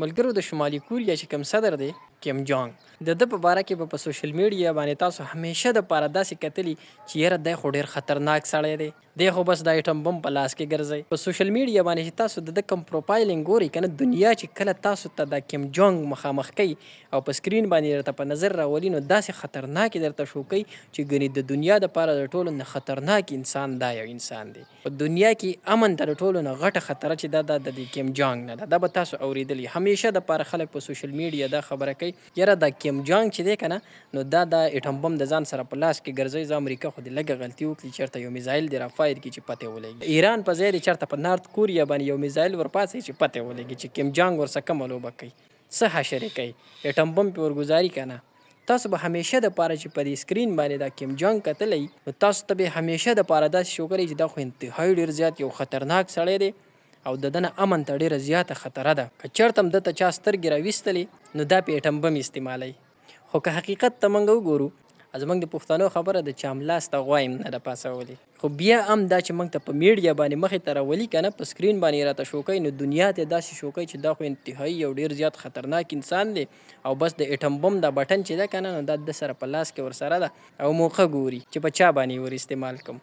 ملګرو د شمالي کوریا چې کوم صدر دی کیم جونګ د ده په باره کې په سوشل میډیا باندې تاسو همیشه دپاره داسې کتلي چې یاره دی خو ډېر خطرناک سړی دی دی خو بس د ایټم بم په لاس کې ګرځي. په سوشل میډیا باندې چې تاسو د ده کوم پروفایلینګ ګورئ که نه دنیا چې کله تاسو ته د کیم جونګ مخامخ کوي او په سکرین باندې درته په نظر راولي نو داسې خطرناکې درته شو کوي چې ګنې د دنیا دپاره د ټولو نه خطرناک انسان دا یو انسان دی. په دنیا کې امن ته د ټولو نه غټه خطره چې دا د کیم جونګ نه ده. دا به تاسو اورېدلي همیشه دپاره خلک په سوشل میډیا دا خبره کوي یاره دا کیم جونګ چې دی که نه نو دا د ایټم بم د ځان سره په لاس کې ګرځوي. زه امریکا خو دې لږه غلطي وکړي چېرته یو میزایل دې رافایر کړي چې پتې ولګي. ایران په ځای دې چېرته په نارت کوریا باندې یو میزایل ورپاڅوي چې پتې ولګي چې کیم جونګ ورسره کومه لوبه کوي څه حشرې کوي ایټم بم پې ورګزاري که نه. تاسو به همیشه دپاره چې په دې سکرین باندې دا کیم جونګ کتلی نو تاسو ته به همیشه دپاره داسې شو کولی چې دا خو انتهایي ډېر زیات یو خطرناک سړی دی او د ده نه امن ته ډېره زیاته خطره ده. که چېرته هم دته چا سترګې راویستلې نو دا په ایټم بم استعمالوي. خو که حقیقت ته موږ وګورو زموږ د پښتنو خبره د چا ملاس ته غوا هم نه ده پاڅولې. خو بیا هم دا چې موږ ته په میډیا باندې مخې ته راولي که نه په سکرین باندې راته شو کوي نو دنیا ته داسې شو کوي چې دا خو انتهایي یو ډېر زیات خطرناک انسان دی او بس د ایټم بم دا بټن چې ده که نه نو دا د سره په لاس کې ورسره ده او موقع ګوري چې په چا باندې ور استعمال کړم.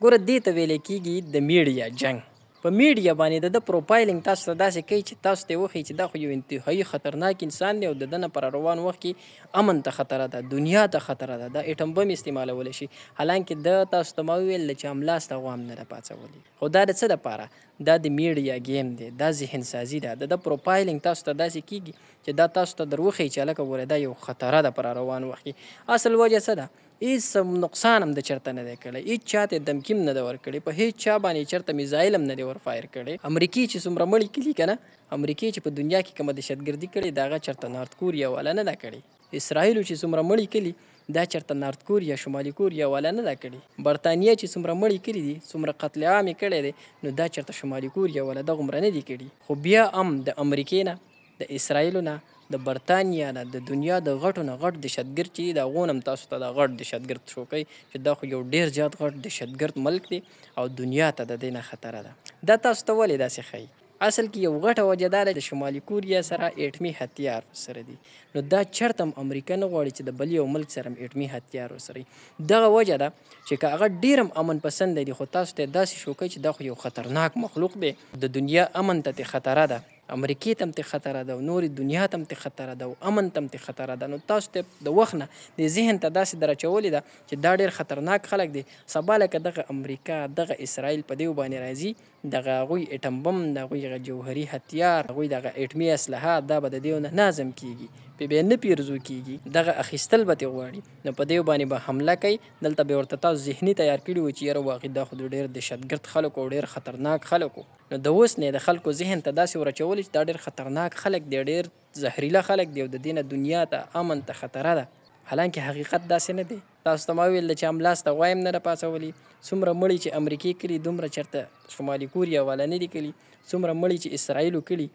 ګوره دې ته ویلی کېږي د میډیا جنګ. په میډیا باندې د پروفایلینګ تاسو ته داسې کوي چې تاسو ته یې وښیي چې دا خو یو انتهایي خطرناک انسان دی او د ده نه پر روان وخت کې امن ته خطره ده دنیا ته خطره ده دا ایټم بم استعمالولی شي. حالانکې د تاسو ته ما وویل چې هملاس ته غوا هم نه ده پاڅولی. خو دا د څه دپاره دا د میډیا گیم دی دا ذهن سازي ده. د پروفایلینګ تاسو ته داسې کېږي چې دا تاسو ته در وښیي چې هلکه ګوره دا یو خطره ده پر روان وخت کې. اصل وجه څه ده هېڅ نقصان هم د چېرته نه دی کړی هېڅ چا ته دمکي هم نه ده ورکړې په هېڅ چا باندې چېرته میزایل هم نه دی ورفایر کړی. امریکې چې څومره مړي کړي که نه امریکې چې په دنیا کې کومه دهشتګردي کړې د هغه چېرته نارت کوریا والا نه ده کړې. اسرائیلو چې څومره مړي کړي دا چېرته نارت کوریا شمالي کوریا والا نه ده کړې. برطانیه چې څومره مړي کړي دي څومره قتل عام یې کړی دی نو دا چېرته شمالي کوریا والا دغومره نه دي کړي. خو بیا هم د امریکې نه د اسرائیلو نه د برطانیا نه د دنیا د غټو نه غټ دهشتګرد چې د هغو نه هم تاسو ته دا غټ دهشتګرد شو کوي چې دا خو یو ډېر زیات غټ دهشتګرد ملک دی او دنیا ته د دې نه خطره ده. دا تاسو ته ولې داسې ښایي؟ اصل کې یو غټه وجه دا ده د شمالي کوریا سره ایټمي هتیار ورسره دي نو دا چېرته هم امریکا نه غواړي چې د بل یو ملک سره هم ایټمي هتیار ورسره وي. دغه وجه ده چې که هغه ډېر هم امن پسنده دي خو تاسو ته داسې شو کوي چې دا خو یو خطرناک مخلوق دی د دنیا امن ته خطره ده امریکې ته هم ته خطره ده او نورې دنیا ته هم ته خطره ده او امن ته هم ته خطره ده. نو تاسو ته د وخت نه د ذهن ته داسې در اچولې ده چې دا ډېر خطرناک خلک دی. سبا لکه دغه امریکا دغه اسرائیل په دې باندې راځي دغه هغوی ایټم بم د هغوی هغه جوهري هتیار هغوی دغه ایټمي اسلحه دا به د دې نه نظم کېږي پې بیا نه پیرزو کېږي دغه اخیستل به ترې غواړي نو په دې باندې به حمله کوي. دلته به ورته تاسو ذهني تیار کړي وي چې یاره واقع دا خو د ډېر دهشتګرد خلکو او ډېر خطرناک خلکو نو د اوس نه د خلکو ذهن ته داسې ورچولي چې دا ډېر خطرناک خلک دی ډېر زهریله خلک دی او د دې نه دنیا ته امن ته خطره ده. حالانکې حقیقت داسې نه دی. تاسو ته ما وویل چې هملاس ته غوا هم نه ده پاڅولي. څومره مړي چې امریکې کړي دومره چېرته شمالي کوریا والا نه دي کړي. څومره مړي چې اسرائیلو کړي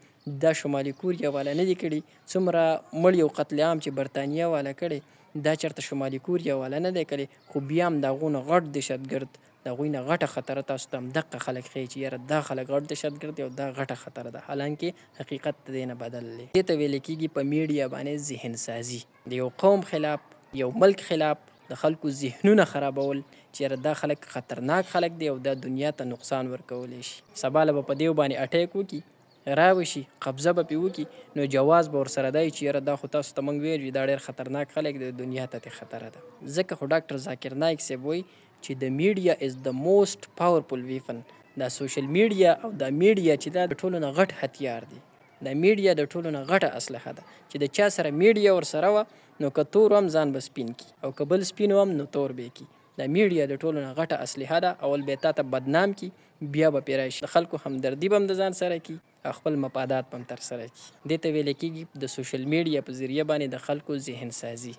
دا شمالي کوریا والا نه دي کړي. څومره مړي او قتل عام چې برطانیه والا کړي دا چېرته شمالي کوریا والا نه دی کړی. خو بیا هم د هغو نه غټ دهشتګرد د هغوی نه غټه خطره تاسو ته همدغه خلک ښیي چې یاره دا خلک غټ دهشتګرد دی او دا غټه خطره ده. حالانکې حقیقت د دې نه بدل دی. دې ته ویلی کېږي په میډیا باندې ذهن سازي د یو قوم خلاف یو ملک خلاف د خلکو ذهنونه خرابول چې یاره دا خلک خطرناک خلک دی او دا دنیا ته نقصان ورکولی شي. سبا له به په دې باندې اټیک وکړي راوشي قبضه به پرې وکړي نو جواز به ورسره دی چې یاره دا خو تاسو ته موږ ویل دا ډېر خطرناک خلک دی دنیا ته ترې خطره ده. ځکه خو ډاکټر ذاکر نایک صاحب وایي چې د میډیا از د موسټ پاورفل ویپن. دا سوشل میډیا او دا میډیا چې دا د ټولو نه غټ هتیار دی. دا میډیا د ټولو نه غټه اسلحه ده چې د چا سره میډیا ورسره وه نو که تور هم ځان به سپین کي او که بل سپین هم نو تور به کي. دا میډیا د ټولو نه غټه اسلحه ده. اول به تا ته بدنام کي بیا به پرې راشي د خلکو همدردي به هم د ځان سره کي او خپل مفادات به هم ترسره کي. دې ته ویلی کېږي د سوشل میډیا په ذریعه باندې د خلکو ذهن سازي.